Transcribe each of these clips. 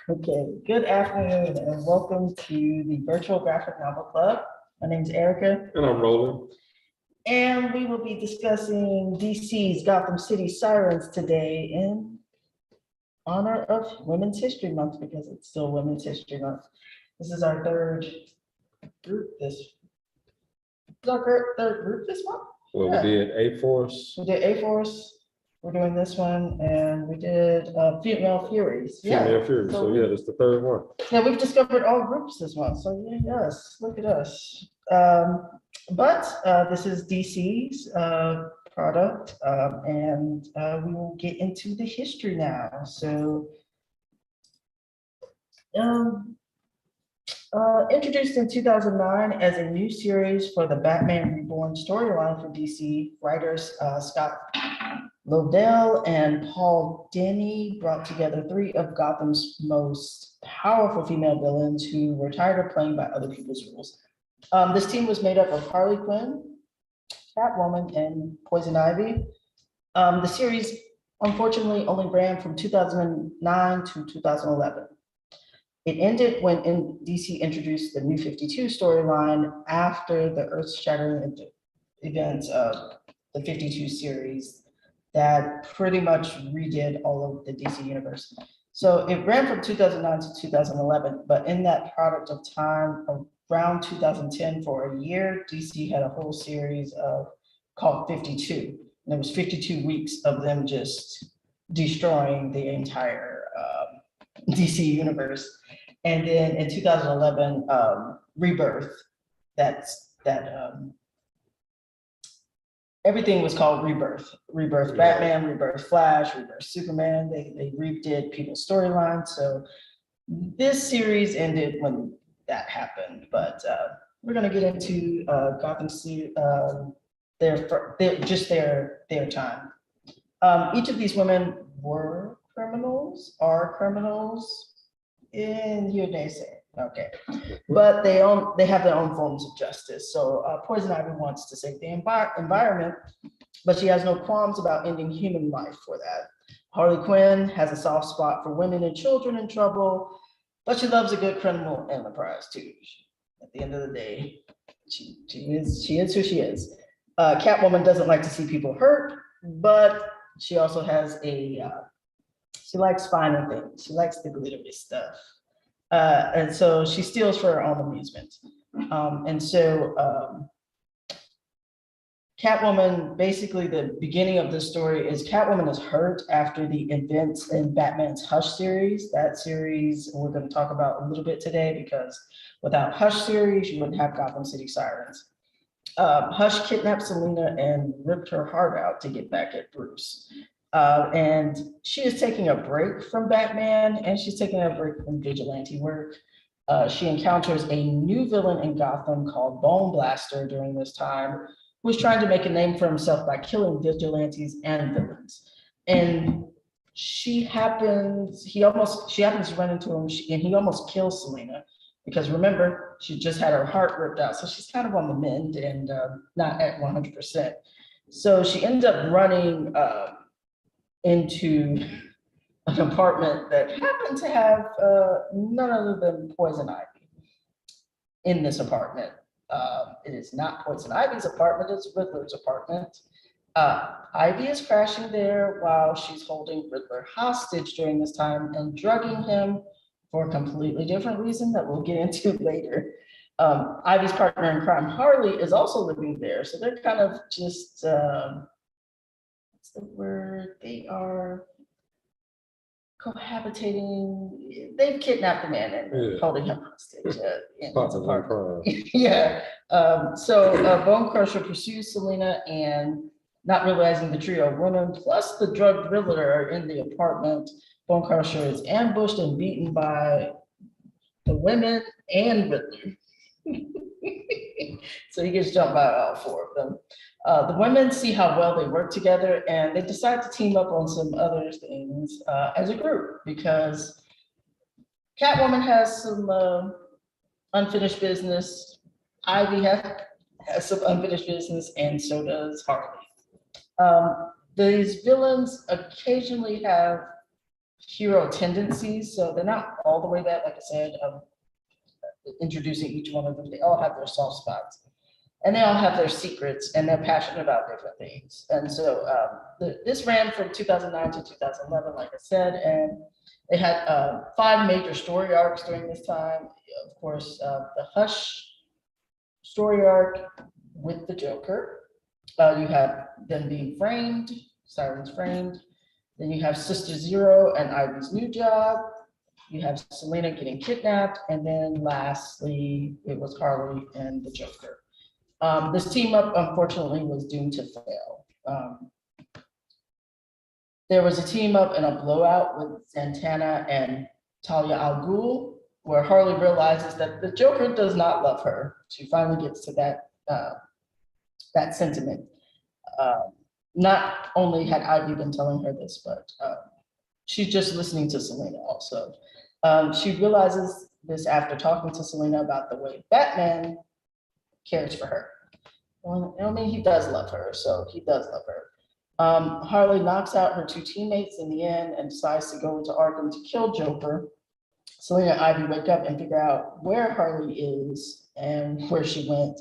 Okay, good afternoon and welcome to the Virtual Graphic Novel Club. My name is Erica. And I'm rolling. And we will be discussing DC's Gotham City Sirens today in honor of Women's History Month because it's still Women's History Month. This is our third group this month. Well, Yeah. we did A-Force. We did A-Force. We're doing this one, and we did Female Furies. Female Fury. So yeah, that's the third one. Yeah, we've discovered all groups this month. So yes, look at us. But this is DC's product, and we will get into the history now. So, introduced in 2009 as a new series for the Batman Reborn storyline for DC, writers Scott Lobdell and Paul Dini brought together three of Gotham's most powerful female villains who were tired of playing by other people's rules. This team was made up of Harley Quinn, Catwoman, and Poison Ivy. The series, unfortunately, only ran from 2009 to 2011. It ended when DC introduced the New 52 storyline after the earth-shattering events of the 52 series that pretty much redid all of the DC universe. So it ran from 2009 to 2011, but in that product of time, around 2010 for a year, DC had a whole series called 52. And it was 52 weeks of them just destroying the entire DC universe. And then in 2011, Rebirth, everything was called Rebirth. Rebirth Batman, Rebirth Flash, Rebirth Superman. They redid people's storylines. So this series ended when that happened. But we're gonna get into Gotham City, their time. Each of these women were criminals, are criminals, in your day say. Okay, but they have their own forms of justice. So Poison Ivy wants to save the environment, but she has no qualms about ending human life for that. Harley Quinn has a soft spot for women and children in trouble, but she loves a good criminal enterprise too. At the end of the day, she is who she is. Catwoman doesn't like to see people hurt, but she also has she likes finer things. She likes the glittery stuff. And so she steals for her own amusement. Catwoman, basically the beginning of this story is Catwoman is hurt after the events in Batman's Hush series. That series we're going to talk about a little bit today because without Hush series, you wouldn't have Gotham City Sirens. Hush kidnapped Selena and ripped her heart out to get back at Bruce. And she is taking a break from Batman and she's taking a break from vigilante work. She encounters a new villain in Gotham called Bone Blaster during this time, who's trying to make a name for himself by killing vigilantes and villains. And she happens to run into him and he almost kills Selena because remember, she just had her heart ripped out. So she's kind of on the mend and not at 100%. So she ends up running into an apartment that happened to have none other than Poison Ivy in this apartment. It is not Poison Ivy's apartment, it's Riddler's apartment. Ivy is crashing there while she's holding Riddler hostage during this time and drugging him for a completely different reason that we'll get into later. Ivy's partner in crime, Harley, is also living there. So they're kind of just, what's the word? They are cohabitating. They've kidnapped the man and holding him hostage in his apartment. Yeah. So Bone Crusher pursues Selena and not realizing the trio of women plus the drugged Riddler are in the apartment. Bone Crusher is ambushed and beaten by the women and Riddler. So he gets jumped by all four of them. The women see how well they work together and they decide to team up on some other things as a group because Catwoman has some unfinished business. Ivy has some unfinished business and so does Harley. These villains occasionally have hero tendencies. So they're not all the way that, like I said, introducing each one of them. They all have their soft spots. And they all have their secrets, and they're passionate about different things. And so this ran from 2009 to 2011, like I said, and they had 5 major story arcs during this time. Of course, the Hush story arc with the Joker. You have them being framed, Sirens framed. Then you have Sister Zero and Ivy's new job. You have Selena getting kidnapped. And then lastly, it was Harley and the Joker. This team up, unfortunately, was doomed to fail. There was a team up in a blowout with Santana and Talia al Ghul, where Harley realizes that the Joker does not love her. She finally gets to that sentiment. Not only had Ivy been telling her this, but she's just listening to Selena also. She realizes this after talking to Selena about the way Batman cares for her. Well, I mean, he does love her, so he does love her. Harley knocks out her 2 teammates in the end and decides to go into Arkham to kill Joker. Selena and Ivy wake up and figure out where Harley is and where she went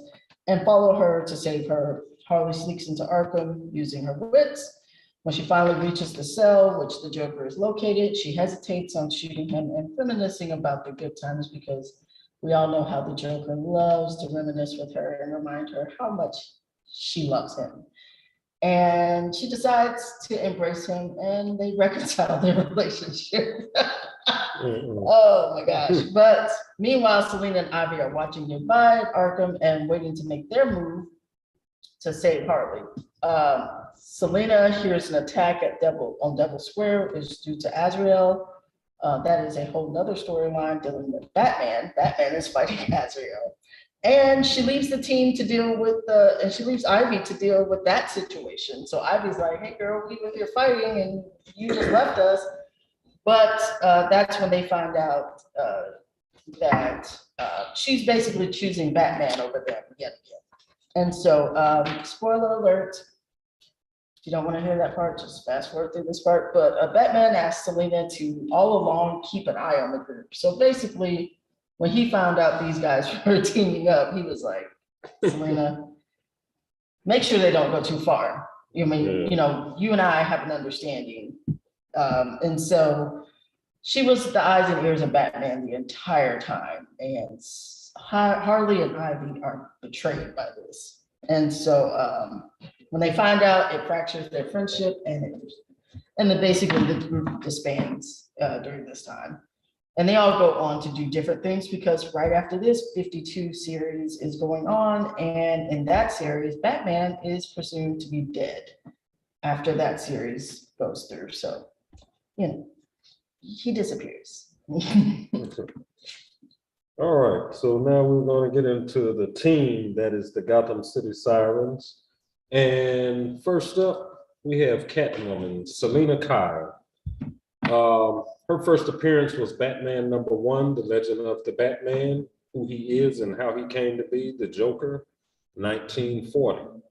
and follow her to save her. Harley sneaks into Arkham using her wits. When she finally reaches the cell, which the Joker is located, she hesitates on shooting him and reminiscing about the good times, because we all know how the Joker loves to reminisce with her and remind her how much she loves him. And she decides to embrace him, and they reconcile their relationship. Oh my gosh. But meanwhile, Selena and Ivy are watching nearby at Arkham and waiting to make their move to save Harley. Selena hears an attack at Devil Square, which is due to Azrael. That is a whole nother storyline dealing with Batman. Batman is fighting Azrael. And she leaves the team to deal with and she leaves Ivy to deal with that situation. So Ivy's like, hey girl, we were here fighting and you just left us. But that's when they find out that she's basically choosing Batman over them yet again. And so, spoiler alert, if you don't want to hear that part, just fast forward through this part. But Batman asked Selena to all along keep an eye on the group. So basically, when he found out these guys were teaming up, he was like, Selena, make sure they don't go too far. You mean, you know, you and I have an understanding. And so she was the eyes and ears of Batman the entire time. And Harley and Ivy are betrayed by this. And so when they find out, it fractures their friendship, and then basically the group disbands during this time. And they all go on to do different things, because right after this 52 series is going on. And in that series, Batman is presumed to be dead after that series goes through. So, you know, he disappears. All right, so now we're going to get into the team that is the Gotham City Sirens. And first up, we have Catwoman, Selena Kyle. Her first appearance was Batman #1, The Legend of the Batman, Who He Is and How He Came to Be, The Joker, 1940.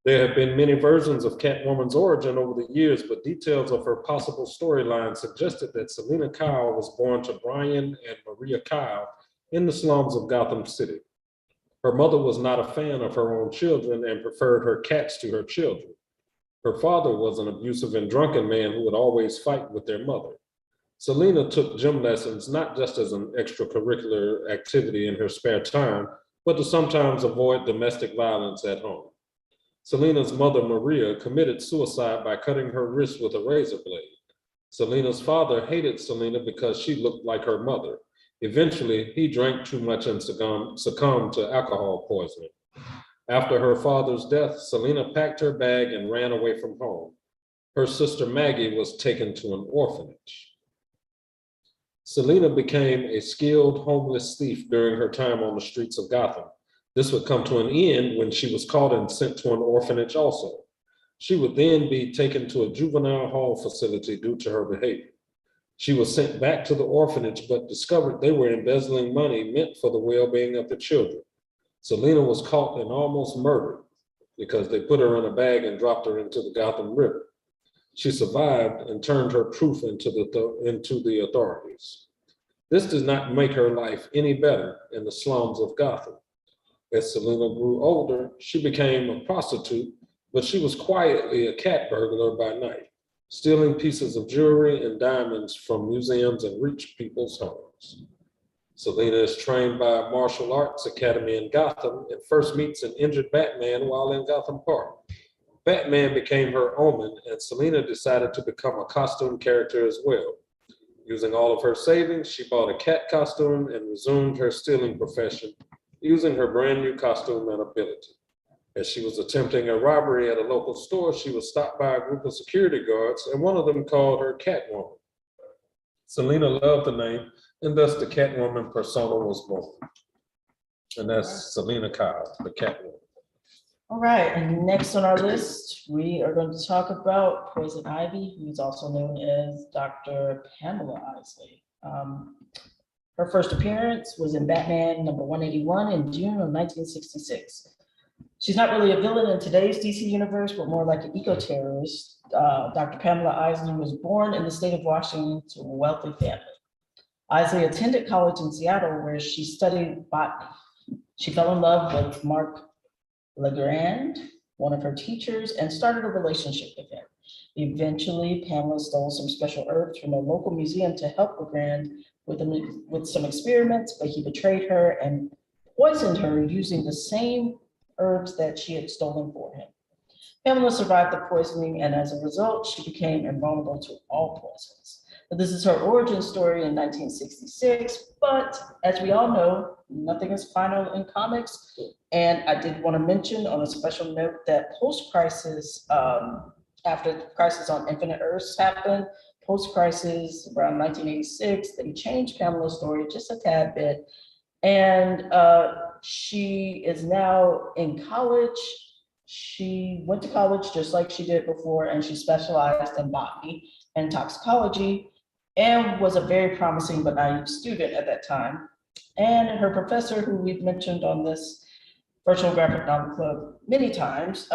There have been many versions of Catwoman's origin over the years, but details of her possible storyline suggested that Selena Kyle was born to Brian and Maria Kyle in the slums of Gotham City. Her mother was not a fan of her own children and preferred her cats to her children. Her father was an abusive and drunken man who would always fight with their mother. Selena took gym lessons not just as an extracurricular activity in her spare time, but to sometimes avoid domestic violence at home. Selena's mother, Maria, committed suicide by cutting her wrist with a razor blade. Selena's father hated Selena because she looked like her mother. Eventually, he drank too much and succumbed to alcohol poisoning. After her father's death, Selena packed her bag and ran away from home. Her sister Maggie was taken to an orphanage. Selena became a skilled homeless thief during her time on the streets of Gotham. This would come to an end when she was caught and sent to an orphanage also. She would then be taken to a juvenile hall facility due to her behavior. She was sent back to the orphanage, but discovered they were embezzling money meant for the well-being of the children. Selena was caught and almost murdered because they put her in a bag and dropped her into the Gotham River. She survived and turned her proof into the authorities. This does not make her life any better in the slums of Gotham. As Selena grew older, she became a prostitute, but she was quietly a cat burglar by night, stealing pieces of jewelry and diamonds from museums and rich people's homes. Selena is trained by a martial arts academy in Gotham and first meets an injured Batman while in Gotham Park. Batman became her omen, and Selena decided to become a costume character as well. Using all of her savings, she bought a cat costume and resumed her stealing profession, using her brand new costume and ability. As she was attempting a robbery at a local store, she was stopped by a group of security guards, and one of them called her Catwoman. Selena loved the name, and thus the Catwoman persona was born. And that's Selena Kyle, the Catwoman. All right, and next on our list, we are going to talk about Poison Ivy, who is also known as Dr. Pamela Isley. Her first appearance was in Batman number 181 in June of 1966. She's not really a villain in today's DC universe, but more like an eco-terrorist. Dr. Pamela Isley was born in the state of Washington to a wealthy family. Isley attended college in Seattle, where she studied botany. She fell in love with Mark Legrand, one of her teachers, and started a relationship with him. Eventually, Pamela stole some special herbs from a local museum to help Legrand with some experiments, but he betrayed her and poisoned her using the same herbs that she had stolen for him. Pamela survived the poisoning, and as a result, she became invulnerable to all poisons. But this is her origin story in 1966, but as we all know, nothing is final in comics. And I did want to mention on a special note that post-crisis, after Crisis on Infinite Earths happened, post-crisis around 1986, they changed Pamela's story just a tad bit. And she is now in college. She went to college just like she did before, and she specialized in botany and toxicology, and was a very promising but naive student at that time. And her professor, who we've mentioned on this Virtual Graphic Novel Club many times,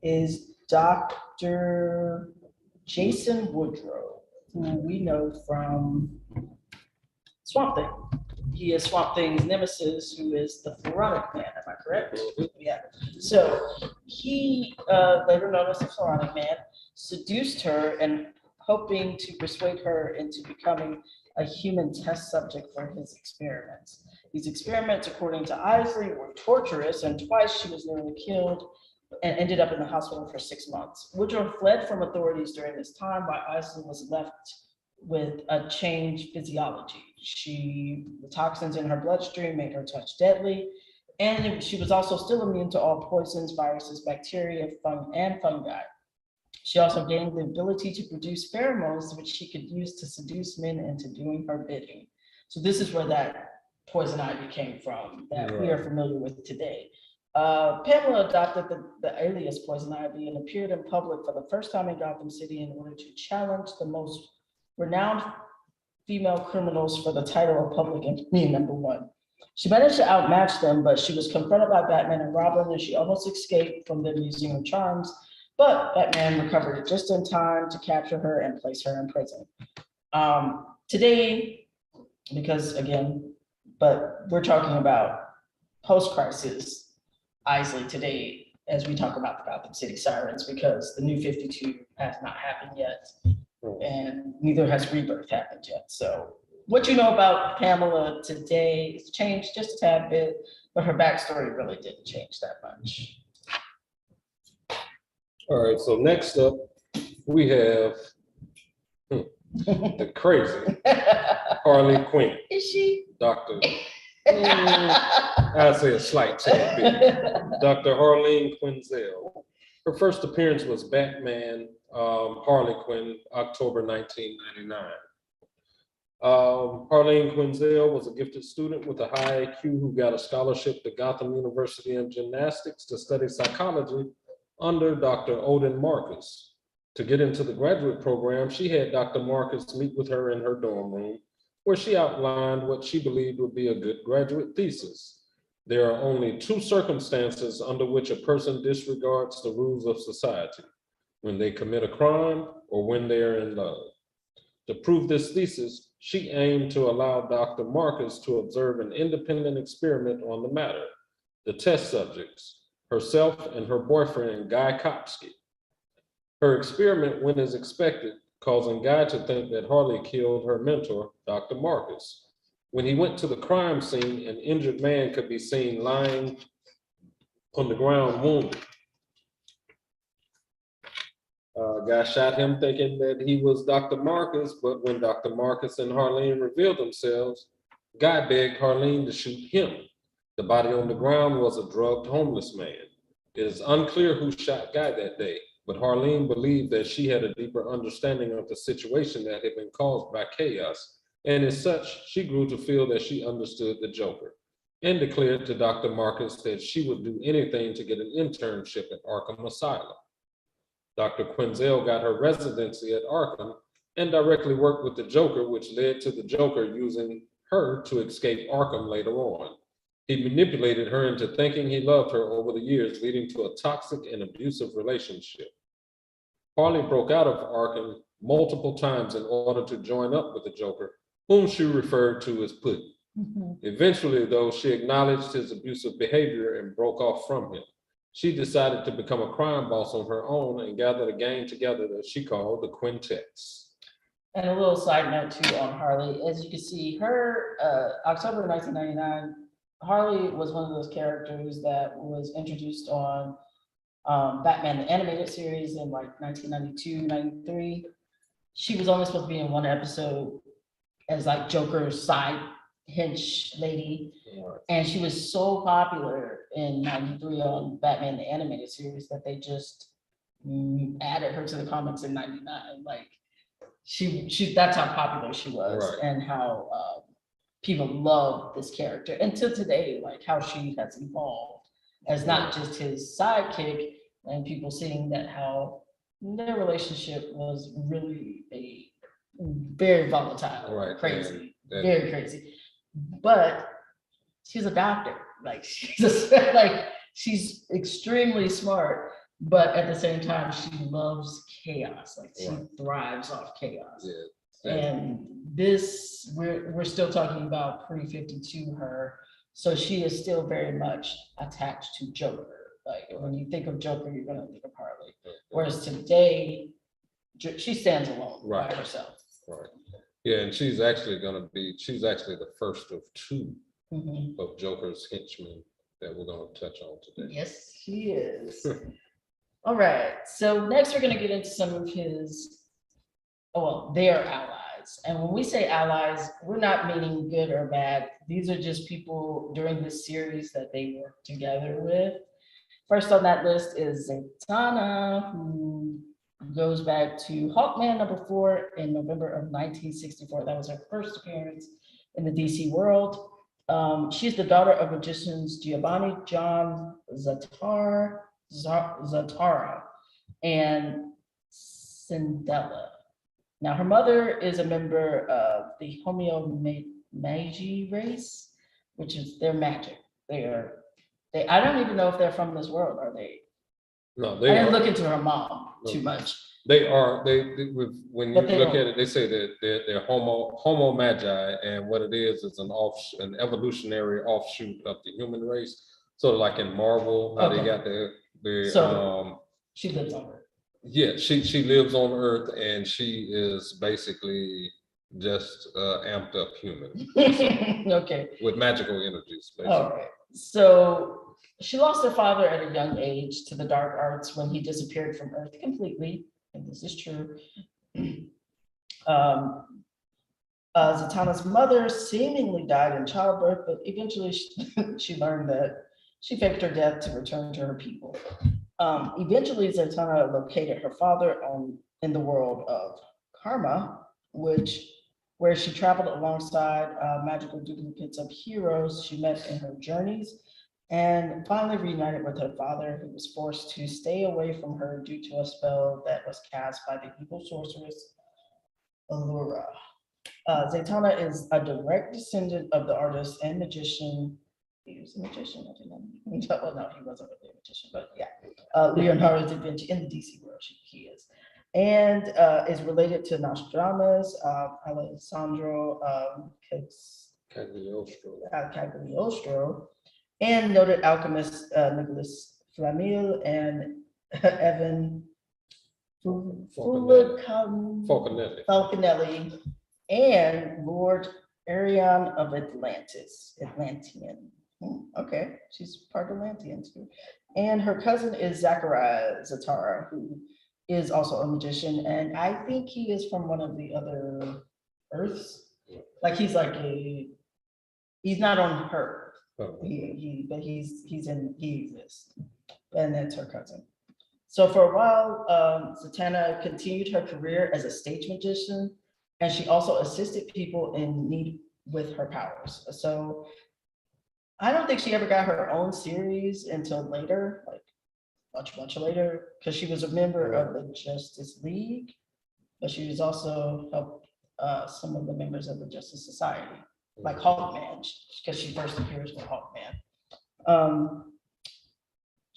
is Dr. Jason Woodrow, who we know from Swamp Thing. He is Swamp Thing's nemesis, who is the Floronic Man, am I correct? Yeah. So he, later known as the Floronic Man, seduced her and hoping to persuade her into becoming a human test subject for his experiments. These experiments, according to Isley, were torturous, and twice she was nearly killed and ended up in the hospital for 6 months. Woodrow fled from authorities during this time, while Isley was left with a changed physiology. The toxins in her bloodstream made her touch deadly, and she was also still immune to all poisons, viruses, bacteria, and fungi. She also gained the ability to produce pheromones, which she could use to seduce men into doing her bidding. So this is where that poison ivy came from that we are familiar with today. Pamela adopted the alias Poison Ivy and appeared in public for the first time in Gotham City in order to challenge the most renowned female criminals for the title of public enemy #1. She managed to outmatch them, but she was confronted by Batman and Robin, and she almost escaped from them using her charms. But Batman recovered just in time to capture her and place her in prison. Today, because again, but we're talking about post-crisis Isley today as we talk about the Gotham City Sirens, because the New 52 has not happened yet, and neither has Rebirth happened yet. So what you know about Pamela today has changed just a tad bit, but her backstory really didn't change that much. All right, so next up, we have the crazy Harley Quinn. Is she? Dr. I'd say a slight tad bit. Dr. Harleen Quinzel. Her first appearance was Batman Harley Quinn, October 1999. Harleen Quinzel was a gifted student with a high IQ who got a scholarship to Gotham University in gymnastics to study psychology under Dr. Odin Marcus. To get into the graduate program, she had Dr. Marcus meet with her in her dorm room, where she outlined what she believed would be a good graduate thesis. There are only 2 circumstances under which a person disregards the rules of society: when they commit a crime, or when they are in love. To prove this thesis, she aimed to allow Dr. Marcus to observe an independent experiment on the matter. The test subjects, herself and her boyfriend, Guy Kopsky. Her experiment went as expected, causing Guy to think that Harley killed her mentor, Dr. Marcus. When he went to the crime scene, an injured man could be seen lying on the ground wounded. Guy shot him thinking that he was Dr. Marcus, but when Dr. Marcus and Harleen revealed themselves, Guy begged Harleen to shoot him. The body on the ground was a drugged homeless man. It is unclear who shot Guy that day, but Harleen believed that she had a deeper understanding of the situation that had been caused by chaos, and as such, she grew to feel that she understood the Joker, and declared to Dr. Marcus that she would do anything to get an internship at Arkham Asylum. Dr. Quinzel got her residency at Arkham and directly worked with the Joker, which led to the Joker using her to escape Arkham later on. He manipulated her into thinking he loved her over the years, leading to a toxic and abusive relationship. Harley broke out of Arkham multiple times in order to join up with the Joker, whom she referred to as Puddin'. Eventually, though, she acknowledged his abusive behavior and broke off from him. She decided to become a crime boss on her own and gathered a gang together that she called the Quintets. And a little side note too on Harley, as you can see, her October 1999, Harley was one of those characters that was introduced on Batman the Animated Series in like 1992, 93. She was only supposed to be in one episode as like Joker's side hench lady. And she was so popular in 93 on Batman the Animated Series that they just added her to the comics in 99. Like she that's how popular she was, Right. and how people love this character until today, like how she has evolved as not just his sidekick, and people seeing that how their relationship was really a very volatile, Right. crazy, And very crazy. But she's a doctor, like she's extremely smart, but at the same time she loves chaos, like she thrives off chaos. And this, we're still talking about pre-52 her, so she is still very much attached to Joker. Like when you think of Joker, you're gonna think of Harley. Whereas today, she stands alone by herself. Right. Yeah, and she's actually the first of two of Joker's henchmen that we're gonna touch on today. Yes, she is. All right, so next we're gonna get into some of his, their allies. And when we say allies, we're not meaning good or bad. These are just people during this series that they work together with. First on that list is Zatanna, who goes back to Hawkman #4 in November of 1964. That was her first appearance in the DC world. She's the daughter of magicians Giovanni John Zatara and Cindella. Now, her mother is a member of the Homeo-Magi race, which is their magic. I don't even know if they're from this world, are they? No, I didn't look into her mom too much. They are. When you look at it, they say that they're Homo Magi, and what it is an evolutionary offshoot of the human race. Sort of like in Marvel, how they got their she lives on Earth. Yeah, she lives on Earth, and she is basically just amped up human. Okay. With magical energies, basically. All right. So she lost her father at a young age to the dark arts when he disappeared from Earth completely, and this is true. Zatanna's mother seemingly died in childbirth, but eventually she learned that she faked her death to return to her people. Eventually, Zatanna located her father in the world of Karma, where she traveled alongside magical duplicates of heroes she met in her journeys, and finally reunited with her father, who was forced to stay away from her due to a spell that was cast by the evil sorceress Allura. Zatanna is a direct descendant of the artist and magician. He was a magician, I didn't know. Well, no, he wasn't really a magician, but yeah. Leonardo da Vinci in the DC world, he is. and is related to Nostradamus, Alessandro Cagliostro, and noted alchemist Nicholas Flamel and Evan Falconelli, and Lord Arion of Atlantean. Okay, she's part Atlantean too. And her cousin is Zachariah Zatara, who is also a magician, and I think he is from one of the other Earths. Like he's not on her. But he exists, and that's her cousin. So for a while, Zatanna continued her career as a stage magician, and she also assisted people in need with her powers. So I don't think she ever got her own series until later, like much later, because she was a member of the Justice League, but she was also helped some of the members of the Justice Society, like Hawkman, because she first appears with Hawkman.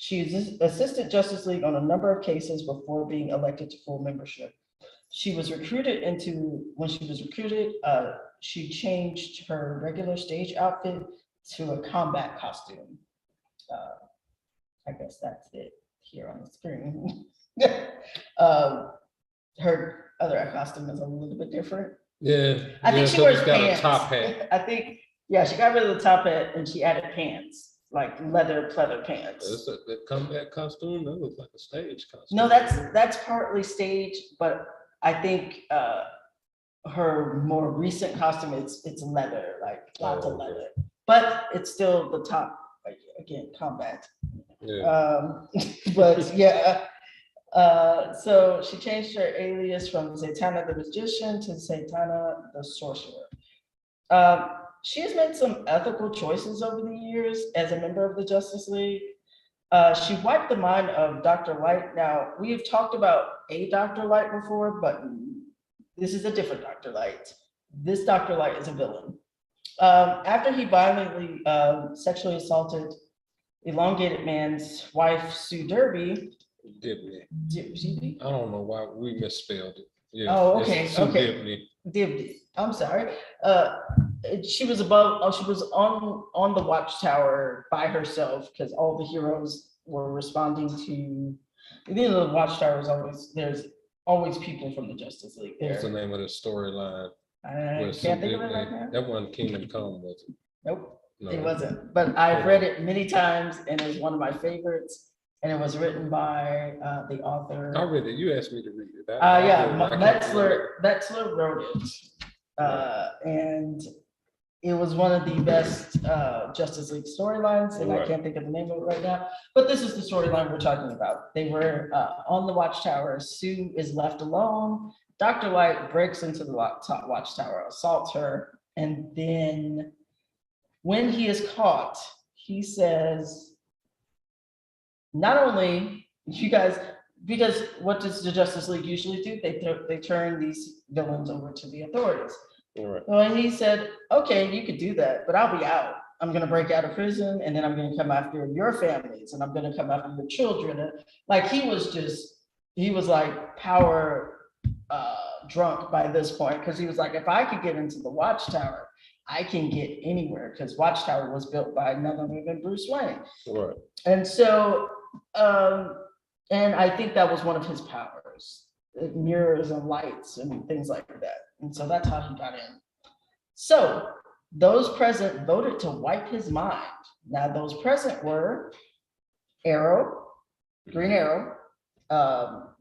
She assisted Justice League on a number of cases before being elected to full membership. When she was recruited, she changed her regular stage outfit to a combat costume. I guess that's it here on the screen. Her other costume is a little bit different. Yeah. I think she wears pants. A top hat. I think, yeah, she got rid of the top hat and she added pants, like leather pleather pants. Is it the combat costume? That looks like a stage costume. No, that's partly stage, but I think her more recent costume, it's leather, like lots of leather, but it's still the top, like, again, combat. Yeah. But yeah, so she changed her alias from Zatanna the Magician to Zatanna the Sorcerer. She has made some ethical choices over the years as a member of the Justice League. She wiped the mind of Dr. Light. Now, we have talked about a Dr. Light before, but this is a different Dr. Light. This Dr. Light is a villain. After he violently sexually assaulted Elongated Man's wife, Sue Derby. Dibney. I don't know why we misspelled it. Yeah, oh, okay. Okay. Dibney. I'm sorry. She was on the watchtower by herself because all the heroes were responding to. The watchtower is there's always people from the Justice League there. What's the name of the storyline? I can't think of it right now. That one Kingdom Come, was it? Nope, no. It wasn't. But I've read it many times and it's one of my favorites. And it was written by the author. I read it. You asked me to read it. Metzler wrote it. And it was one of the best Justice League storylines, and I can't think of the name of it right now. But this is the storyline we're talking about. They were on the watchtower. Sue is left alone. Dr. Light breaks into the watchtower, assaults her, and then when he is caught, he says, not only you guys, because what does the Justice League usually do? They turn these villains over to the authorities. Right. Well, and he said, okay, you could do that, but I'll be out. I'm going to break out of prison, and then I'm going to come after your families, and I'm going to come after your children. And like he was like power drunk by this point, because he was like, if I could get into the watchtower, I can get anywhere, because watchtower was built by none other than Bruce Wayne. Right. And so, and I think that was one of his powers, mirrors and lights and things like that. And so that's how he got in. So those present voted to wipe his mind. Now those present were Arrow, Green Arrow,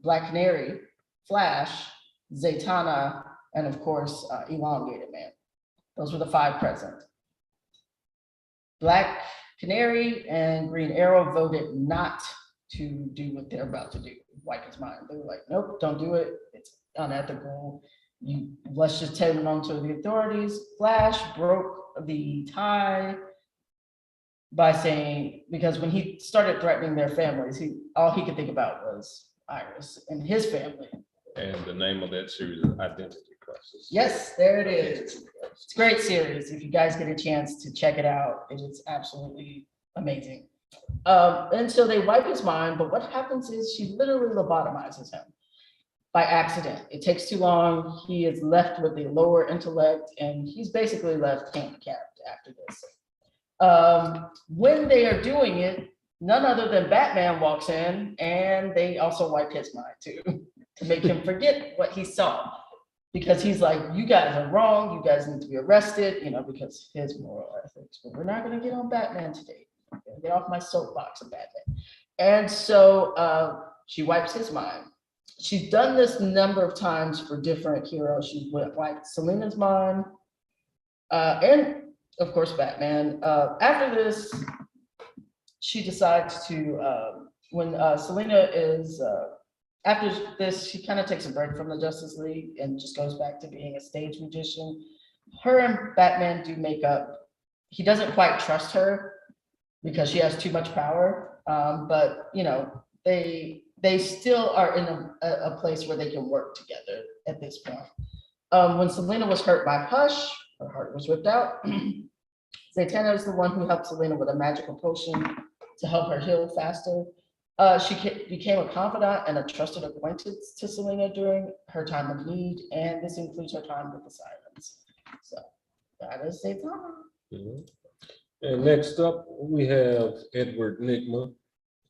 Black Canary, Flash, Zatanna, and of course, Elongated Man. Those were the 5 present. Black Canary and Green Arrow voted not to do what they're about to do, wipe his mind. They were like, nope, don't do it. It's unethical. Let's just take them on to the authorities. Flash broke the tie by saying, because when he started threatening their families, all he could think about was Iris and his family. And the name of that series is Identity Crisis. Yes, there it is. It's a great series. If you guys get a chance to check it out, it is absolutely amazing. And so they wipe his mind, but what happens is she literally lobotomizes him. by accident. It takes too long. He is left with a lower intellect, and he's basically left handicapped after this. When they are doing it, none other than Batman walks in, and they also wipe his mind too, to make him forget what he saw. Because he's like, you guys are wrong, you guys need to be arrested, because his moral ethics. But we're not going to get on Batman today. I'm going to get off my soapbox of Batman. And so she wipes his mind. She's done this a number of times for different heroes. She wiped Selena's mind, and of course, Batman. After this, she decides to, when Selena is, after this, she kind of takes a break from the Justice League and just goes back to being a stage magician. Her and Batman do make up. He doesn't quite trust her because she has too much power, but they still are in a place where they can work together at this point. When Selena was hurt by Hush, her heart was ripped out. Zatanna is the one who helped Selena with a magical potion to help her heal faster. She became a confidant and a trusted acquaintance to Selena during her time of need, and this includes her time with the Sirens. So that is Zatanna. Mhm. And next up, we have Edward Nygma,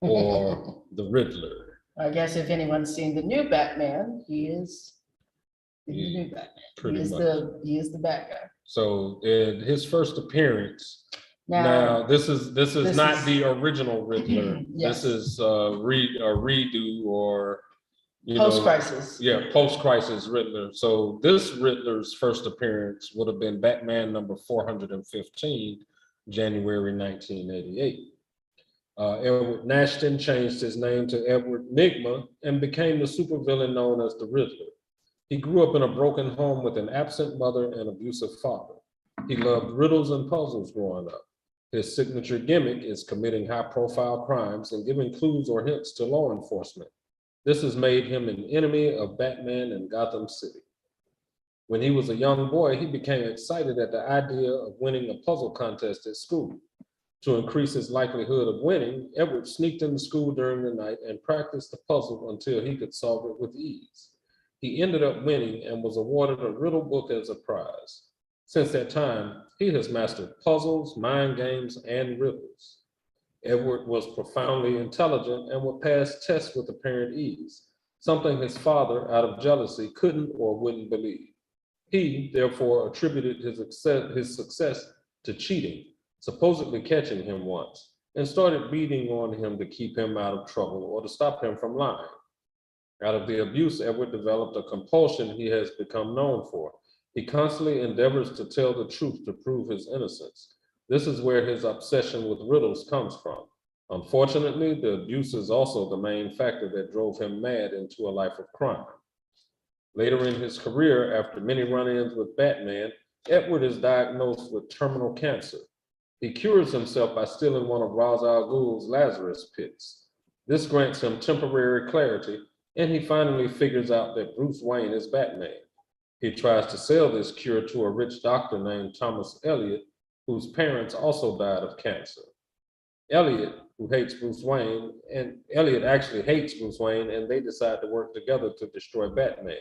or the Riddler. I guess if anyone's seen the new Batman, he is the Yeah, new Batman. pretty much. He is the bad guy. So in his first appearance, Now now this is not is- the original Riddler. Yes. This is a redo or Post-crisis. Yeah, post-crisis Riddler. So this Riddler's first appearance would have been Batman number 415, January 1988. Edward Nashton changed his name to Edward Nygma and became the supervillain known as the Riddler. He grew up in a broken home with an absent mother and abusive father. He loved riddles and puzzles growing up. His signature gimmick is committing high-profile crimes and giving clues or hints to law enforcement. This has made him an enemy of Batman and Gotham City. When he was a young boy, he became excited at the idea of winning a puzzle contest at school. To increase his likelihood of winning, Edward sneaked into school during the night and practiced the puzzle until he could solve it with ease. He ended up winning and was awarded a riddle book as a prize. Since that time, he has mastered puzzles, mind games, and riddles. Edward was profoundly intelligent and would pass tests with apparent ease, something his father, out of jealousy, couldn't or wouldn't believe. He, therefore, attributed his success to cheating, supposedly catching him once, and started beating on him to keep him out of trouble or to stop him from lying. Out of the abuse, Edward developed a compulsion he has become known for. He constantly endeavors to tell the truth to prove his innocence. This is where his obsession with riddles comes from. Unfortunately, the abuse is also the main factor that drove him mad into a life of crime. Later in his career, after many run-ins with Batman, Edward is diagnosed with terminal cancer. He cures himself by stealing one of Ra's al Ghul's Lazarus pits. This grants him temporary clarity, and he finally figures out that Bruce Wayne is Batman. He tries to sell this cure to a rich doctor named Thomas Elliot, whose parents also died of cancer. Elliot, who hates Bruce Wayne, and Elliot actually hates Bruce Wayne, and they decide to work together to destroy Batman.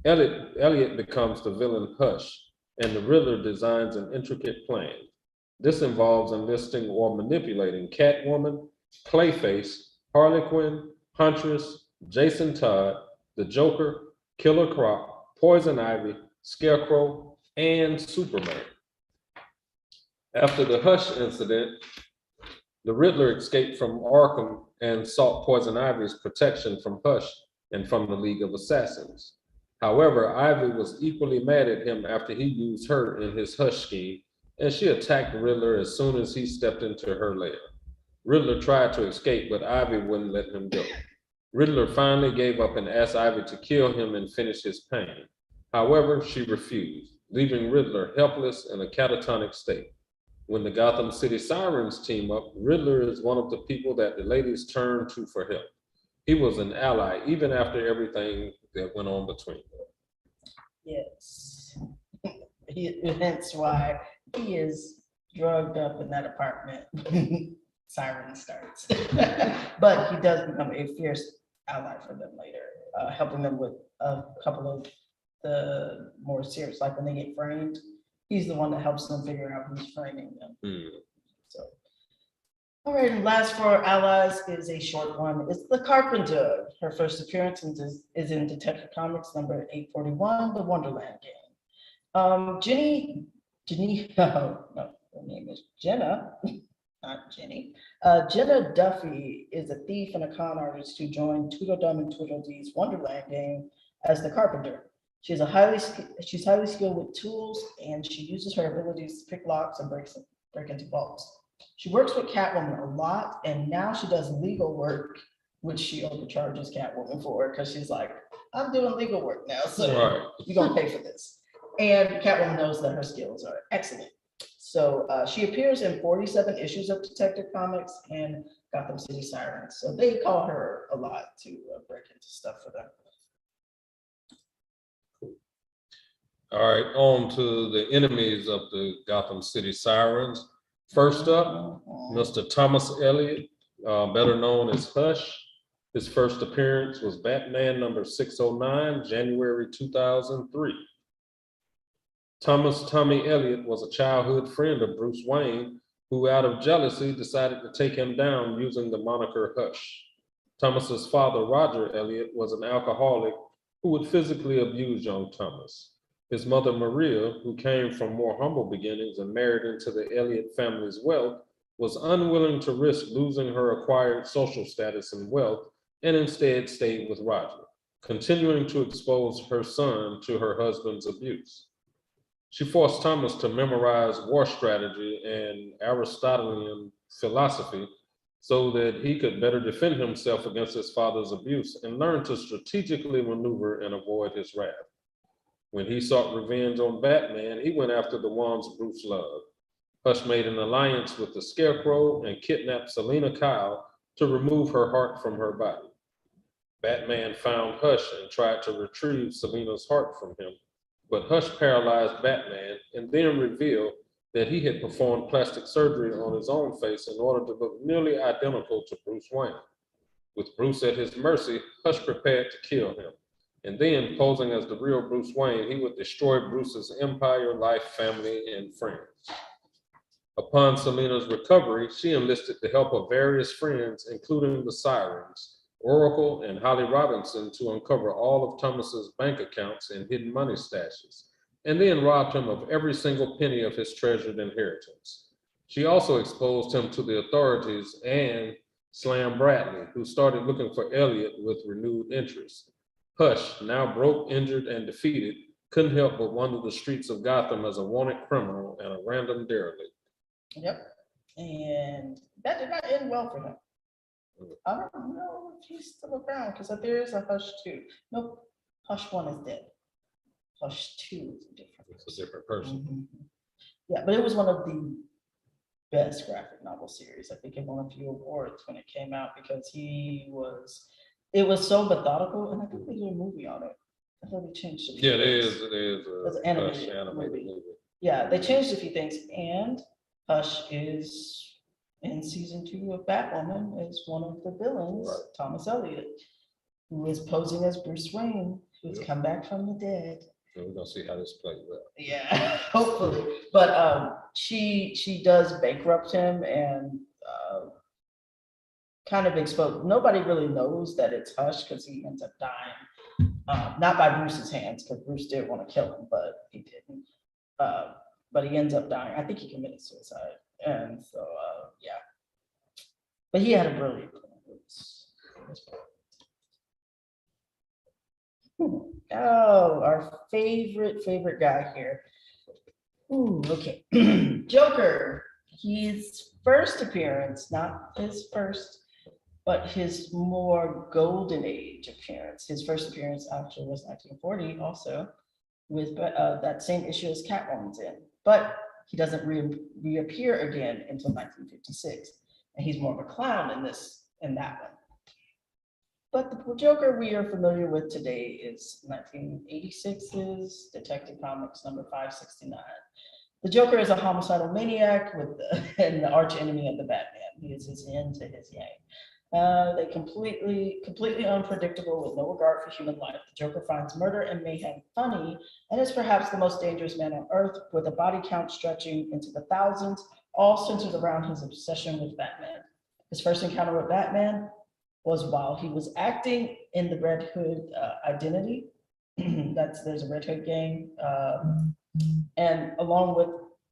Elliot becomes the villain Hush, and the Riddler designs an intricate plan. This involves enlisting or manipulating Catwoman, Clayface, Harley Quinn, Huntress, Jason Todd, the Joker, Killer Croc, Poison Ivy, Scarecrow, and Superman. After the Hush incident, the Riddler escaped from Arkham and sought Poison Ivy's protection from Hush and from the League of Assassins. However, Ivy was equally mad at him after he used her in his Hush scheme, and she attacked Riddler as soon as he stepped into her lair. Riddler tried to escape, but Ivy wouldn't let him go. Riddler finally gave up and asked Ivy to kill him and finish his pain. However, she refused, leaving Riddler helpless in a catatonic state. When the Gotham City Sirens team up, Riddler is one of the people that the ladies turn to for help. He was an ally even after everything that went on between them. Yes. That's why he is drugged up in that apartment. Siren starts. But he does become a fierce ally for them later, helping them with a couple of the more serious, like when they get framed, he's the one that helps them figure out who's framing them. So, all right, and last for our allies is a short one. It's the Carpenter. Her first appearance is in Detective Comics number 841, The Wonderland Gang. Jenny, no, her name is Jenna, not Jenny. Jenna Duffy is a thief and a con artist who joined Tweedledum and Tweedledee's Wonderland Gang as the Carpenter. She's highly skilled with tools, and she uses her abilities to pick locks and break into vaults. She works with Catwoman a lot, and now she does legal work, which she overcharges Catwoman for, because she's like, I'm doing legal work now, so you're gonna pay for this. And Catwoman knows that her skills are excellent. So she appears in 47 issues of Detective Comics and Gotham City Sirens. So they call her a lot to break into stuff for them. All right, on to the enemies of the Gotham City Sirens. First up, Mr. Thomas Elliott, better known as Hush. His first appearance was Batman number 609, January 2003. Thomas Tommy Elliott was a childhood friend of Bruce Wayne, who out of jealousy decided to take him down using the moniker Hush. Thomas's father, Roger Elliott, was an alcoholic who would physically abuse young Thomas. His mother, Maria, who came from more humble beginnings and married into the Elliott family's wealth, was unwilling to risk losing her acquired social status and wealth, and instead stayed with Roger, continuing to expose her son to her husband's abuse. She forced Thomas to memorize war strategy and Aristotelian philosophy so that he could better defend himself against his father's abuse and learn to strategically maneuver and avoid his wrath. When he sought revenge on Batman, he went after the ones Bruce loved. Hush made an alliance with the Scarecrow and kidnapped Selena Kyle to remove her heart from her body. Batman found Hush and tried to retrieve Selena's heart from him, but Hush paralyzed Batman and then revealed that he had performed plastic surgery on his own face in order to look nearly identical to Bruce Wayne. With Bruce at his mercy, Hush prepared to kill him. And then, posing as the real Bruce Wayne, he would destroy Bruce's empire, life, family, and friends. Upon Selena's recovery, she enlisted the help of various friends, including the Sirens, Oracle, and Holly Robinson, to uncover all of Thomas's bank accounts and hidden money stashes, and then robbed him of every single penny of his treasured inheritance. She also exposed him to the authorities and Slam Bradley, who started looking for Elliott with renewed interest. Hush, now broke, injured, and defeated, couldn't help but wander the streets of Gotham as a wanted criminal and a random derelict. Yep, and that did not end well for him. I don't know if he's still around, because there is a Hush 2. Nope, Hush 1 is dead. Hush 2 is a different person. It's a different person. Yeah, but it was one of the best graphic novel series. I think it won a few awards when it came out, because it was so methodical, and I think they did a movie on it. I thought they changed it. Yeah, it is an animated movie. Yeah, they changed a few things, and Hush is in season 2 of Batwoman is one of the villains, right. Thomas Elliott, who is posing as Bruce Wayne, who's come back from the dead. So we're gonna see how this plays out. Yeah, hopefully. But she does bankrupt him and kind of expose. Nobody really knows that it's Hush, because he ends up dying, not by Bruce's hands, because Bruce did want to kill him, but he didn't. But he ends up dying. I think he committed suicide, and so yeah. But he had a brilliant plan. Oh, our favorite guy here. Ooh, okay. Joker. His first appearance, not his first, but his more golden age appearance. His first appearance actually was 1940, also with that same issue as Catwoman's in, but he doesn't reappear again until 1956, and he's more of a clown in that one. But the Joker we are familiar with today is 1986's Detective Comics number 569. The Joker is a homicidal maniac and the arch enemy of the Batman. He is his yin to his yang. They completely unpredictable with no regard for human life. The Joker finds murder and mayhem funny and is perhaps the most dangerous man on earth, with a body count stretching into the thousands, all centered around his obsession with Batman. His first encounter with Batman was while he was acting in the Red Hood identity. There's a Red Hood gang, and along with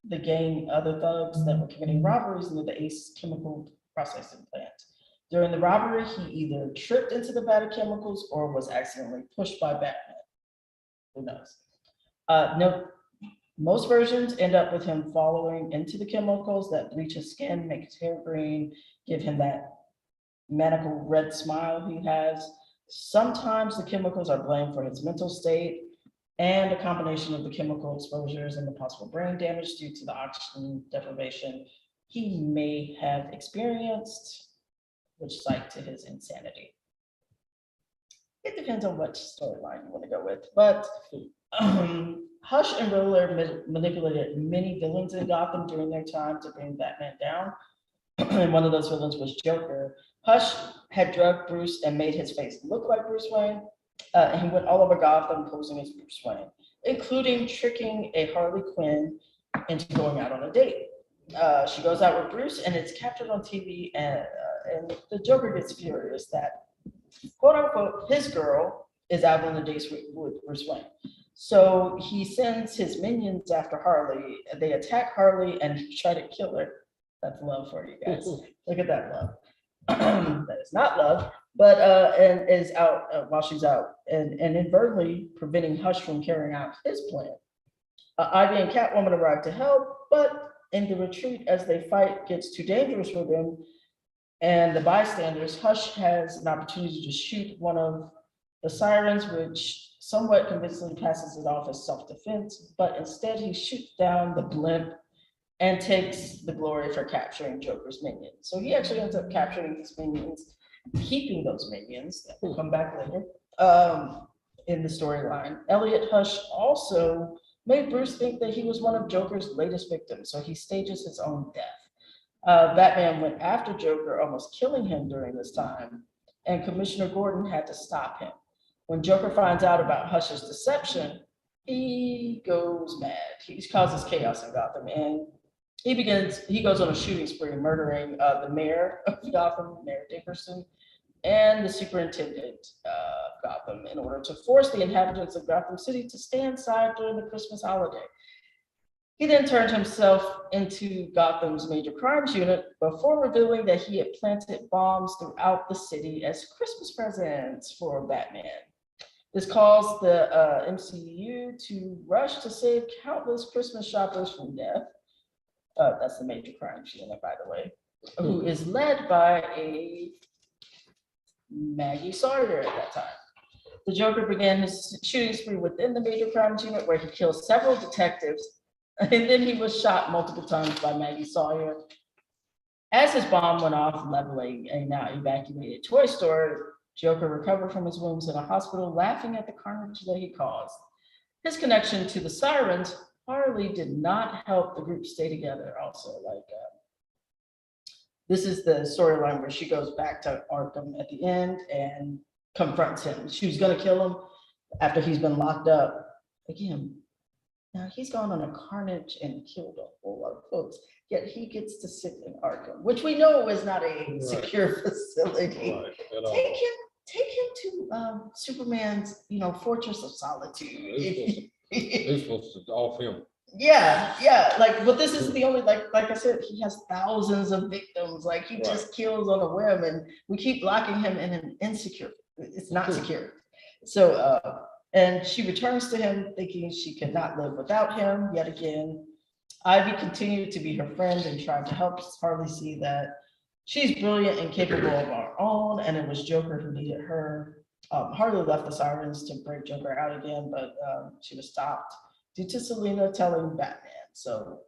the gang, other thugs that were committing robberies near the Ace chemical processing plant. During the robbery, he either tripped into the vat of chemicals or was accidentally pushed by Batman. Who knows? No, most versions end up with him following into the chemicals that bleach his skin, make his hair green, give him that maniacal red smile he has. Sometimes the chemicals are blamed for his mental state and a combination of the chemical exposures and the possible brain damage due to the oxygen deprivation he may have experienced, which led to his insanity. It depends on what storyline you want to go with, but Hush and Riddler manipulated many villains in Gotham during their time to bring Batman down. And one of those villains was Joker. Hush had drugged Bruce and made his face look like Bruce Wayne. And he went all over Gotham posing as Bruce Wayne, including tricking a Harley Quinn into going out on a date. She goes out with Bruce and it's captured on TV, and the Joker gets furious that, quote unquote, his girl is out on the dates with Bruce Wayne. So he sends his minions after Harley. They attack Harley and try to kill her. That's love for you guys. Look at that love. That is not love, but and is out while she's out, and inadvertently preventing Hush from carrying out his plan. Ivy and Catwoman arrive to help, but in the retreat, as they fight gets too dangerous for them and the bystanders, Hush has an opportunity to shoot one of the sirens, which somewhat convincingly passes it off as self-defense, but instead he shoots down the blimp and takes the glory for capturing Joker's minions. So he actually ends up capturing his minions, keeping those minions that will come back later in the storyline. Elliot Hush also made Bruce think that he was one of Joker's latest victims, so he stages his own death. Batman went after Joker, almost killing him during this time, and Commissioner Gordon had to stop him. When Joker finds out about Hush's deception, he goes mad. He causes chaos in Gotham, and he goes on a shooting spree, murdering the mayor of Gotham, Mayor Dickerson, and the superintendent of Gotham in order to force the inhabitants of Gotham City to stay inside during the Christmas holiday. He then turned himself into Gotham's major crimes unit before revealing that he had planted bombs throughout the city as Christmas presents for Batman. This caused the MCU to rush to save countless Christmas shoppers from death. That's the major crimes unit, by the way, who is led by a Maggie Sawyer at that time. The Joker began his shooting spree within the major crimes unit, where he killed several detectives, and then he was shot multiple times by Maggie Sawyer. As his bomb went off, leveling a now evacuated toy store, Joker recovered from his wounds in a hospital, laughing at the carnage that he caused. His connection to the sirens, Harley, did not help the group stay together. Also, this is the storyline where she goes back to Arkham at the end and confronts him. She was going to kill him after he's been locked up. Again, now he's gone on a carnage and killed a whole lot of folks, yet he gets to sit in Arkham, which we know is not a secure facility. Right. Take him to Superman's, Fortress of Solitude. They're supposed to off him. Yeah. But this is the only, like I said, he has thousands of victims. He just kills on a whim, and we keep locking him in an insecure. It's not secure. So, and she returns to him thinking she could not live without him yet again. Ivy continued to be her friend and tried to help Harley see that she's brilliant and capable of our own, and it was Joker who needed her. Harley left the sirens to break Joker out again, but she was stopped due to Selena telling Batman. So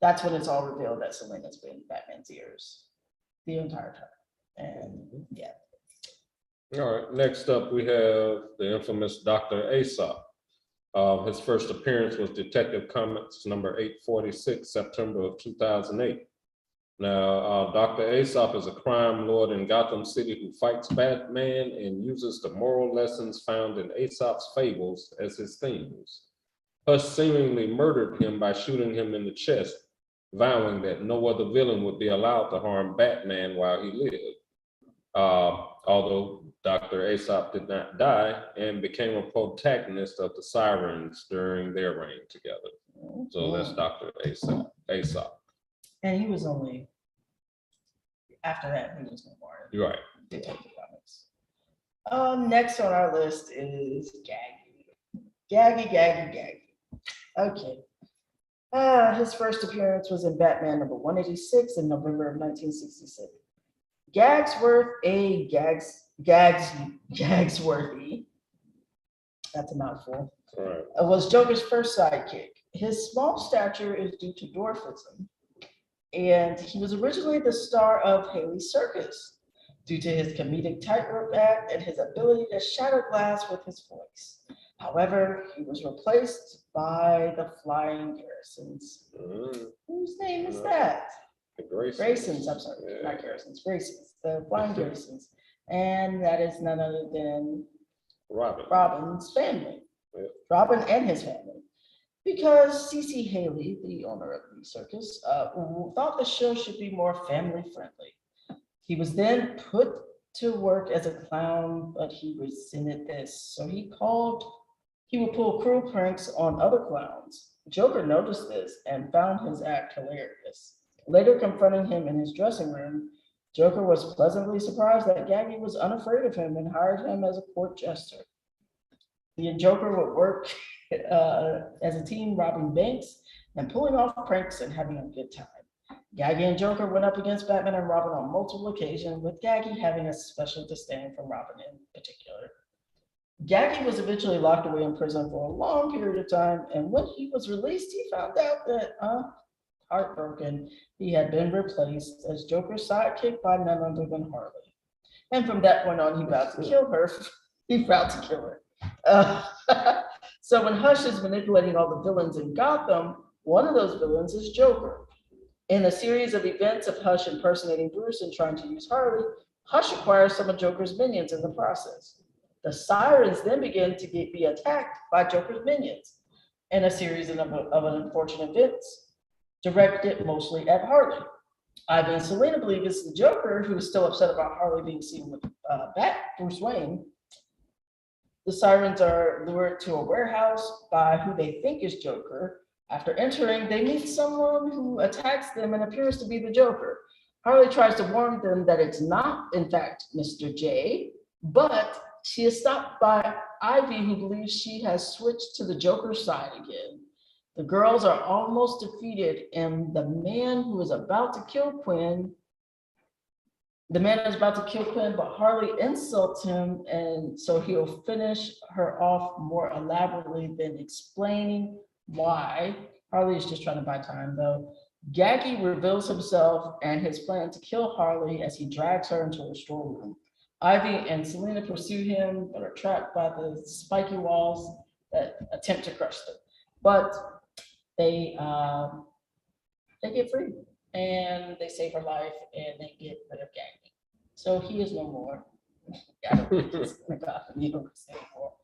that's when it's all revealed that Selena's been in Batman's ears the entire time. And yeah. All right, next up we have the infamous Dr. Asop. His first appearance was Detective Comics number 846, September of 2008. Now, Dr. Asop is a crime lord in Gotham City who fights Batman and uses the moral lessons found in Aesop's fables as his themes. Hush seemingly murdered him by shooting him in the chest, vowing that no other villain would be allowed to harm Batman while he lived. Although Dr. Asop did not die and became a protagonist of the Sirens during their reign together. So that's Dr. Asop. And he was only, after that, he was no more. You're right. Next on our list is Gaggy. Okay. His first appearance was in Batman number 186 in November of 1966. Gagsworthy, that's a mouthful, Right. Was Joker's first sidekick. His small stature is due to dwarfism, and he was originally the star of Haley's Circus due to his comedic tightrope act and his ability to shatter glass with his voice. However, he was replaced by the Flying Garrisons. Whose name is that? The Graysons. Graysons, I'm sorry, not Garrisons, Graysons, the Flying Garrisons. And that is none other than Robin's family. Yeah. Robin and his family. Because C.C. Haley, the owner of the circus, thought the show should be more family friendly. He was then put to work as a clown, but he resented this. So he would pull cruel pranks on other clowns. Joker noticed this and found his act hilarious. Later confronting him in his dressing room, Joker was pleasantly surprised that Gaggy was unafraid of him and hired him as a court jester. He and Joker would work as a team, robbing banks and pulling off pranks and having a good time. Gaggy and Joker went up against Batman and Robin on multiple occasions, with Gaggy having a special disdain for Robin in particular. Gaggy was eventually locked away in prison for a long period of time, and when he was released, he found out that, heartbroken, he had been replaced as Joker's sidekick by none other than Harley. And from that point on, he vowed to kill her. So when Hush is manipulating all the villains in Gotham, one of those villains is Joker. In a series of events of Hush impersonating Bruce and trying to use Harley, Hush acquires some of Joker's minions in the process. The Sirens then begin to be attacked by Joker's minions in a series of unfortunate events, directed mostly at Harley. Ivy and Selena believe it's the Joker, who is still upset about Harley being seen with Bruce Wayne. The Sirens are lured to a warehouse by who they think is Joker. After entering, they meet someone who attacks them and appears to be the Joker. Harley tries to warn them that it's not, in fact, Mr. J, but she is stopped by Ivy, who believes she has switched to the Joker's side again. The girls are almost defeated, and the man is about to kill Quinn, but Harley insults him, and so he'll finish her off more elaborately than explaining why. Harley is just trying to buy time, though. Gaggy reveals himself and his plan to kill Harley as he drags her into a storeroom. Ivy and Selena pursue him, but are trapped by the spiky walls that attempt to crush them. But they get free, and they save her life, and they get rid of Gaggy. So he is no more. I don't think he's in the Gotham universe anymore.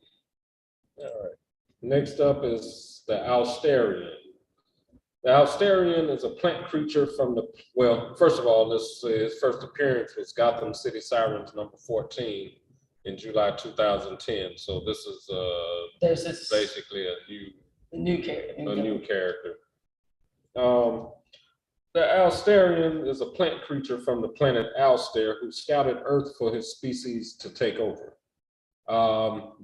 All right. Next up is the Alistarian. The Alistarian is a plant creature from the, first of all, his first appearance was Gotham City Sirens number 14 in July 2010. So this is basically a new character. The Alistarian is a plant creature from the planet Alistair who scouted Earth for his species to take over.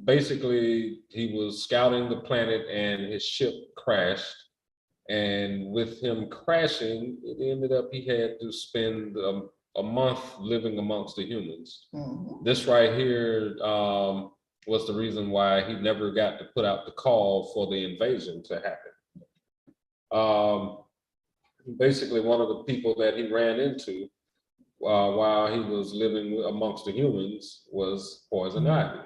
Basically, he was scouting the planet and his ship crashed. And with him crashing, it ended up he had to spend a month living amongst the humans. Mm-hmm. This right here was the reason why he never got to put out the call for the invasion to happen. Basically, one of the people that he ran into while he was living amongst the humans was Poison Ivy.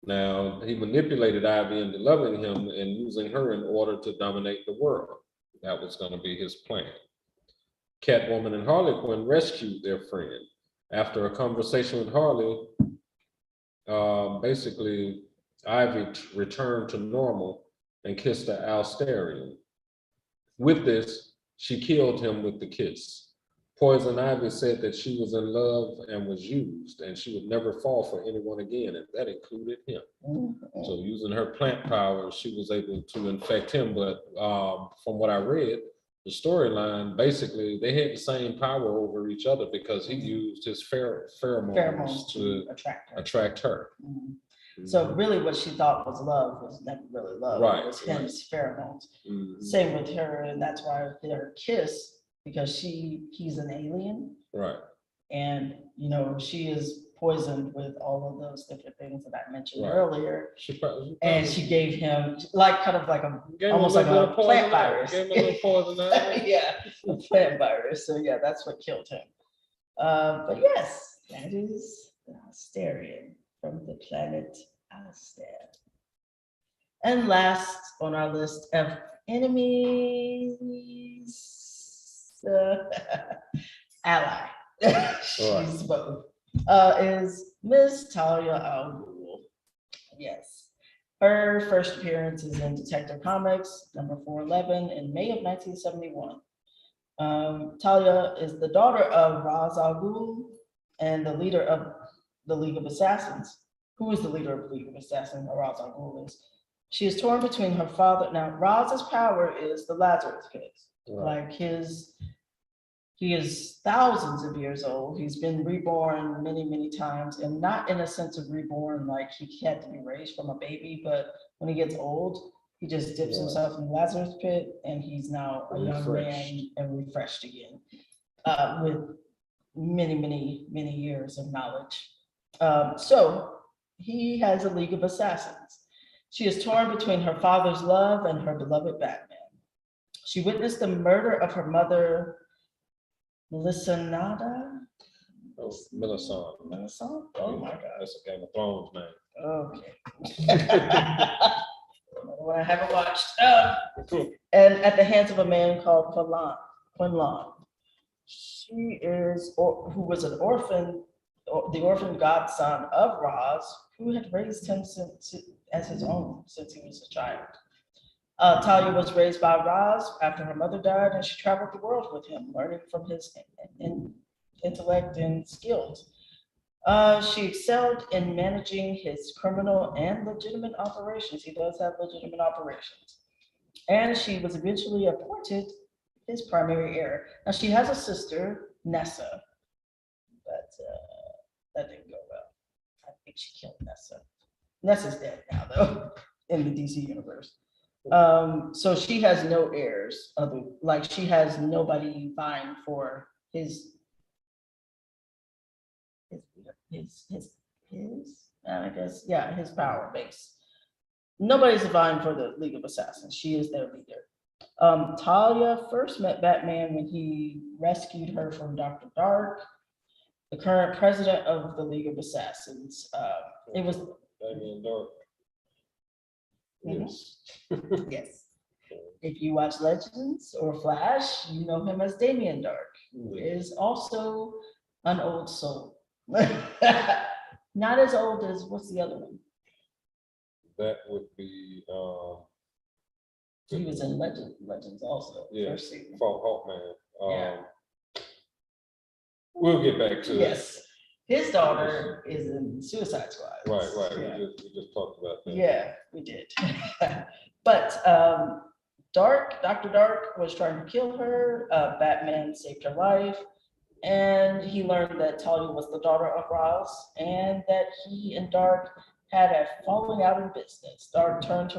Now, he manipulated Ivy into loving him and using her in order to dominate the world. That was going to be his plan. Catwoman and Harley Quinn rescued their friend. After a conversation with Harley, basically Ivy returned to normal and kissed the Alistarian. With this, she killed him with the kiss. Poison Ivy said that she was in love and was used, and she would never fall for anyone again, and that included him. So using her plant powers, she was able to infect him. But from what I read, the storyline, basically, they had the same power over each other because he used his pheromones to attract her. So really what she thought was love was never really love. Right, It was his pheromones. Same with her, and that's why their kiss, because he's an alien. Right. And, she is poisoned with all of those different things that I mentioned earlier. And she gave him almost like a plant virus. Gave him a little poison. Yeah, a plant virus. So yeah, that's what killed him. But yes, that is the Alistarian from the planet Alistar. And last on our list of enemies, ally. She's both. Is Miss Talia al Ghul. Yes. Her first appearance is in Detective Comics number 411 in May of 1971. Talia is the daughter of Ra's al Ghul and the leader of the League of Assassins. Who is the leader of the League of Assassins? Ra's al Ghul is. She is torn between her father. Now, Raz's power is the Lazarus Pit. Like he is thousands of years old. He's been reborn many, many times, and not in a sense of reborn, like he had to be raised from a baby, but when he gets old, he just dips himself in the Lazarus Pit, and he's now a young man and refreshed again with many, many, many years of knowledge. So he has a League of Assassins. She is torn between her father's love and her beloved Batman. She witnessed the murder of her mother, Melisandre. Melisandre. Oh my God. That's a Game of Thrones name. Okay. What I haven't watched. And at the hands of a man called Quinlan. She is, who was an orphan, the orphan godson of Ra's, who had raised him as his own since he was a child. Talia was raised by Ra's after her mother died, and she traveled the world with him, learning from his intellect and skills. She excelled in managing his criminal and legitimate operations. He does have legitimate operations. And she was eventually appointed his primary heir. Now, she has a sister, Nessa, but that didn't go well. I think she killed Nessa. Nessa's dead now, though, in the DC universe. So she has no heirs, she has nobody vying for his power base. Nobody's vying for the League of Assassins. She is their leader. Talia first met Batman when he rescued her from Dr. Dark, the current president of the League of Assassins. It was Damien Dark. Yes. Yes. If you watch Legends or Flash, you know him as Damien Dark, who is also an old soul. Not as old as, what's the other one? That would be he was in Legends also. Yeah, first season. Hawkman. Yeah. We'll get back to yes. His daughter is in Suicide Squad. Right. Yeah. We just talked about that. Yeah, we did. But Dr. Dark was trying to kill her. Batman saved her life. And he learned that Talia was the daughter of Ra's and that he and Dark had a falling out in business. Dark turned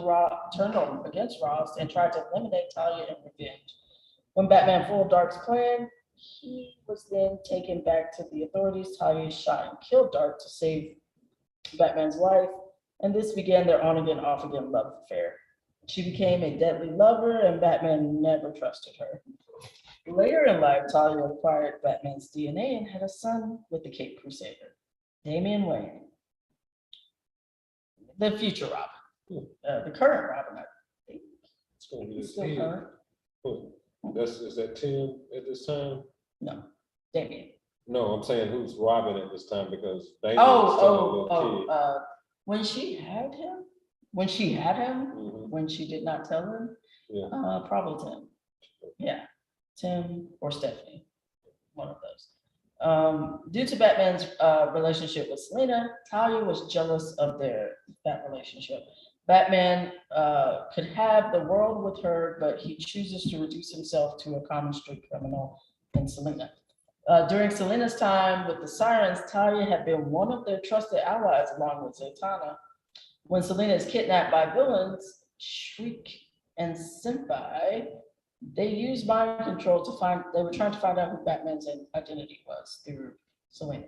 against Ra's and tried to eliminate Talia in revenge. When Batman foiled Dark's plan, he was then taken back to the authorities. Talia shot and killed Dark to save Batman's life, and this began their on-again, off-again love affair. She became a deadly lover, and Batman never trusted her. Later in life, Talia acquired Batman's DNA and had a son with the Caped Crusader, Damian Wayne, the future Robin, the current Robin, I think. It's going to be Still current. Is that 10 at this time? No, Damien. No, I'm saying who's Robin at this time because Damien is still a little kid. When she had him, when she did not tell him, Yeah. probably Tim. Yeah, Tim or Stephanie, one of those. Due to Batman's relationship with Selena, Talia was jealous of that relationship. Batman could have the world with her, but he chooses to reduce himself to a common street criminal in Selena. During Selena's time with the Sirens, Talia had been one of their trusted allies along with Zatanna. When Selena is kidnapped by villains, Shriek and Senpai, they used mind control they were trying to find out who Batman's identity was through Selena.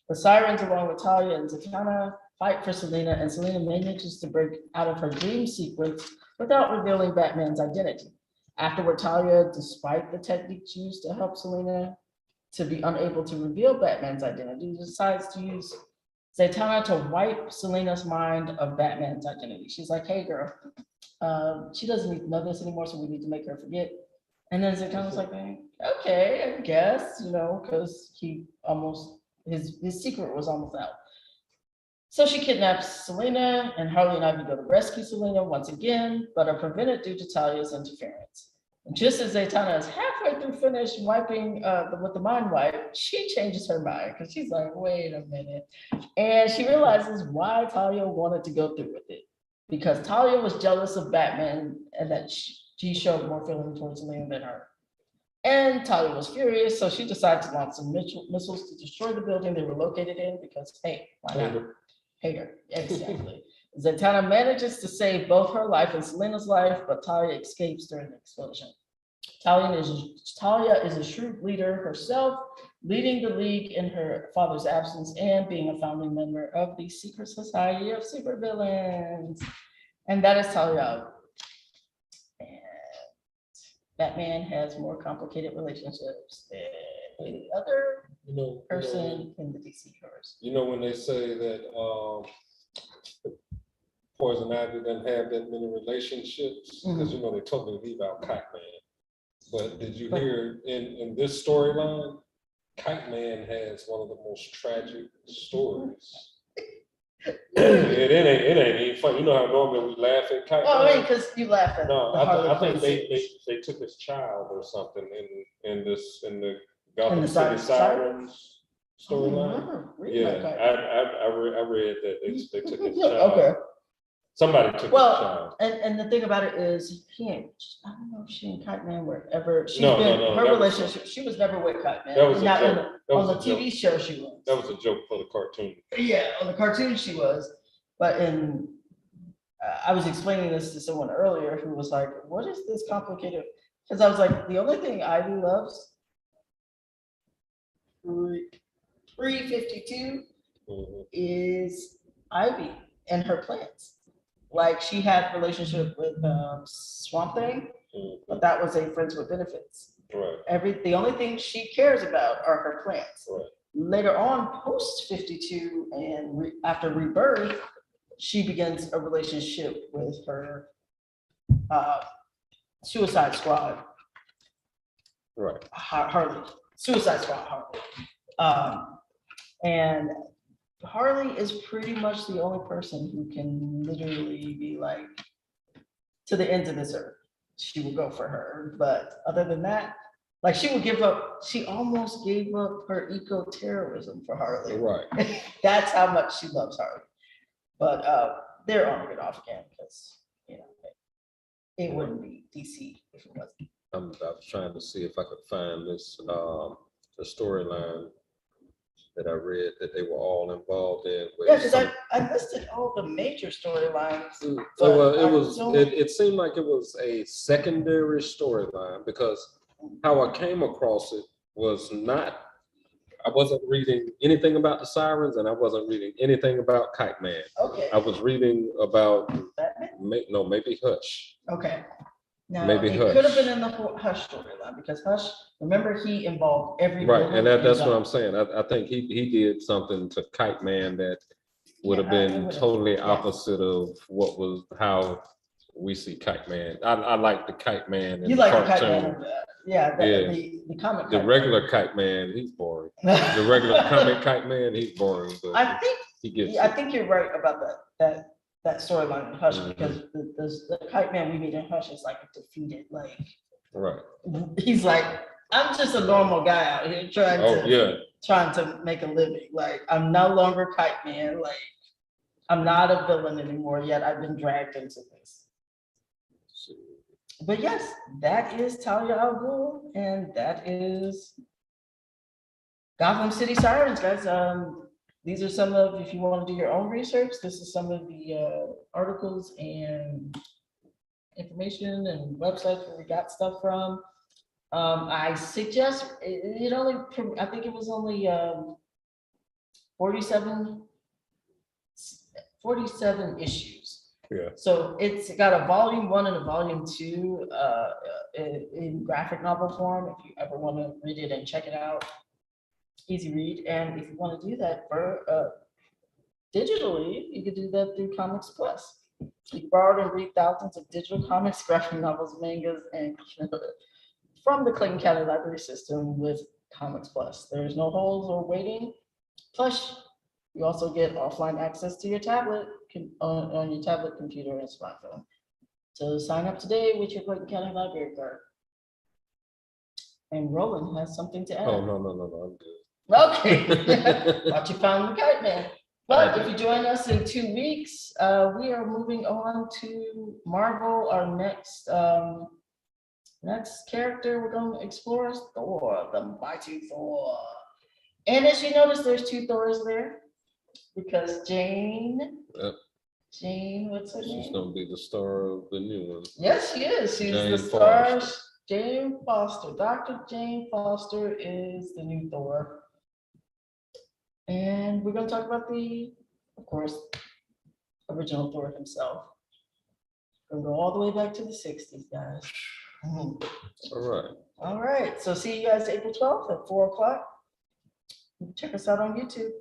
The Sirens, along with Talia and Zatanna, fight for Selena, and Selena manages to break out of her dream sequence without revealing Batman's identity. Afterward, Talia, despite the techniques used to help Selena to be unable to reveal Batman's identity, decides to use Zatanna to wipe Selena's mind of Batman's identity. She's like, hey girl, she doesn't need to know this anymore, so we need to make her forget. And then Zatanna's like, okay, I guess, because his secret was almost out. So she kidnaps Selena, and Harley and Ivy go to rescue Selena once again, but are prevented due to Talia's interference. And just as Zatanna is halfway through finished wiping with the mind wipe, she changes her mind because she's like, wait a minute. And she realizes why Talia wanted to go through with it. Because Talia was jealous of Batman and that she showed more feeling towards Selena than her. And Talia was furious, so she decided to launch some missiles to destroy the building they were located in because, hey, why not? Hater, exactly. Zatanna manages to save both her life and Selena's life, but Talia escapes during the explosion. Talia is a shrewd leader herself, leading the League in her father's absence and being a founding member of the Secret Society of Supervillains. And that is Talia. And Batman has more complicated relationships than any other person in the DC universe. When they say that Poison Ivy doesn't have that many relationships, because they totally leave out Kite Man. But did you hear in this storyline, Kite Man has one of the most tragic stories. it ain't even funny. You know how normally we laugh at Kite Man? Oh, because you laugh at No, I think they took his child or something in the Gotham City Sirens storyline. Yeah, I read that they took his child. Okay. Somebody took his child. And the thing about it is, I don't know if she and Kite Man were ever. Her relationship. She was never with Kite Man. That was a joke. On the TV show, she was. That was a joke for the cartoon. Yeah, on the cartoon she was, but I was explaining this to someone earlier who was like, "What is this complicated?" Because I was like, the only thing Ivy loves, 352, is Ivy and her plants. Like she had a relationship with Swamp Thing, but that was a friends with benefits. Right. The only thing she cares about are her plants. Right. Later on, post 52 and after Rebirth, she begins a relationship with her Suicide Squad. Right. Harley. Suicide Squad Harley. And Harley is pretty much the only person who can literally be like, to the ends of this earth, she will go for her. But other than that, like she almost gave up her eco-terrorism for Harley. Right. That's how much she loves Harley. But they're on it off again because, it wouldn't be DC if it wasn't. I was trying to see if I could find this, the storyline that I read that they were all involved in. Yeah, because I listed all the major storylines. It seemed like it was a secondary storyline because how I came across it was I wasn't reading anything about the Sirens and I wasn't reading anything about Kite Man. Okay. I was reading about Batman? Maybe Hush. Okay. Now, maybe it Hush. could have been in the Hush storyline because Hush, remember, he involved every right, and that's what I'm saying. I think he did something to Kite Man that would have been totally opposite of how we see Kite Man. I like the Kite Man in You the like the Kite cartoon. Man? Yeah, Yeah. the comic. The Kite regular Kite Man, he's boring. Man. The regular comic Kite Man, he's boring. But I think he gets I it. think you're right about that storyline in Hush, Mhm. because the Kite Man we meet in Hush is like defeated. Like Right. he's like, I'm just a normal guy out here trying to make a living. Like I'm no longer Kite Man. Like I'm not a villain anymore. Yet I've been dragged into this. But yes, that is Talia al Ghul, and that is Gotham City Sirens, guys. These are some of, if you want to do your own research, this is some of the articles and information and websites where we got stuff from. I suggest it only, I think it was only 47 issues. Yeah. So it's got a volume 1 and a volume 2 in graphic novel form. If you ever want to read it and check it out, easy read. And if you want to do that for digitally, you could do that through Comics Plus. You borrow and read thousands of digital comics, graphic novels, mangas, and from the Clayton County Library System with Comics Plus. There's no holes or waiting. Plus, you also get offline access to your tablet on your tablet, computer, and smartphone. So sign up today with your Clayton County Library card. And Roland has something to add. Oh, no, I'm good. Okay. Thought you found the Kite Man. But if you join us in 2 weeks, we are moving on to Marvel. Our next character we're going to explore is Thor, the mighty Thor. And as you notice, there's 2 Thors there because Jane, what's her name? She's going to be the star of the new one. Yes, she is. She's Jane the star. Foster. Jane Foster. Dr. Jane Foster is the new Thor. And we're going to talk about of course, original Thor himself. We'll go all the way back to the 60s, guys. All right. So see you guys April 12th at 4 o'clock. Check us out on YouTube.